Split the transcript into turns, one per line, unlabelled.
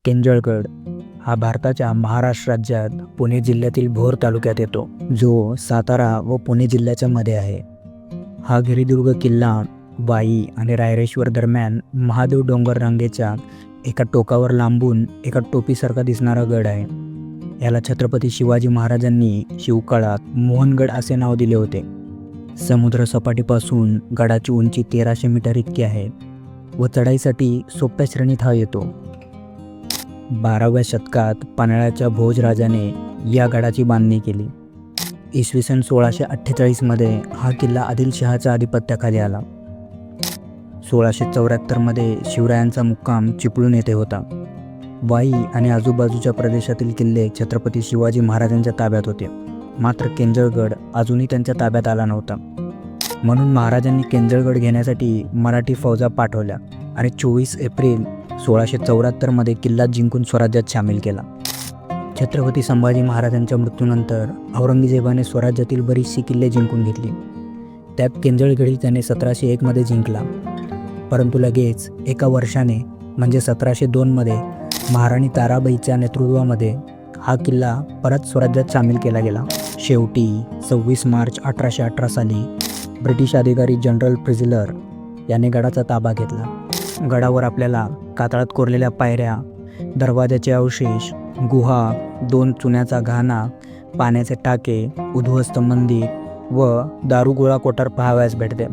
केंजळगड हा भारताच्या महाराष्ट्र राज्यात पुणे जिल्ह्यातील भोर तालुक्यात येतो, जो सातारा व पुणे जिल्ह्याच्या मध्ये आहे. हा गिरिदुर्ग किल्ला वाई आणि रायरेश्वर दरम्यान महादेव डोंगर रांगेच्या एका टोकावर लांबून एका टोपीसारखा दिसणारा गड आहे. याला छत्रपती शिवाजी महाराजांनी शिवकाळात मोहनगड असे नाव दिले होते. समुद्र सपाटीपासून गडाची उंची 1300 मीटर इतकी आहे व चढाईसाठी सोप्या श्रेणीत हा येतो. 12व्या शतकात पन्हाळ्याच्या भोजराजाने या गडाची बांधणी केली. इसवी सन 1648मध्ये हा किल्ला आदिलशहाच्या आधिपत्याखाली आला. 1674मध्ये शिवरायांचा मुक्काम चिपळूण येथे होता. वाई आणि आजूबाजूच्या प्रदेशातील किल्ले छत्रपती शिवाजी महाराजांच्या ताब्यात होते, मात्र केंजळगड अजूनही त्यांच्या ताब्यात आला नव्हता. म्हणून महाराजांनी केंजळगड घेण्यासाठी मराठी फौजा पाठवल्या आणि 24 एप्रिल 1674मध्ये किल्ला जिंकून स्वराज्यात सामील केला. छत्रपती संभाजी महाराजांच्या मृत्यूनंतर औरंगजेबाने स्वराज्यातील बरीचशी किल्ले जिंकून घेतली. त्यात केंजळगडही त्याने 1701मध्ये जिंकला. परंतु लगेच एका वर्षाने म्हणजे 1702मध्ये महाराणी ताराबाईच्या नेतृत्वामध्ये हा किल्ला परत स्वराज्यात सामील केला गेला. शेवटी 26 मार्च 1818 साली ब्रिटिश अधिकारी जनरल फ्रिझलर याने गडाचा ताबा घेतला. गडावर आपल्याला कातळात कोरलेल्या पायऱ्या, दरवाजाचे अवशेष, गुहा, 2 चुन्याचा घाणा, पाण्याचे टाके, उद्ध्वस्त मंदिर व दारुगोळा कोठार पाहावयास भेटते.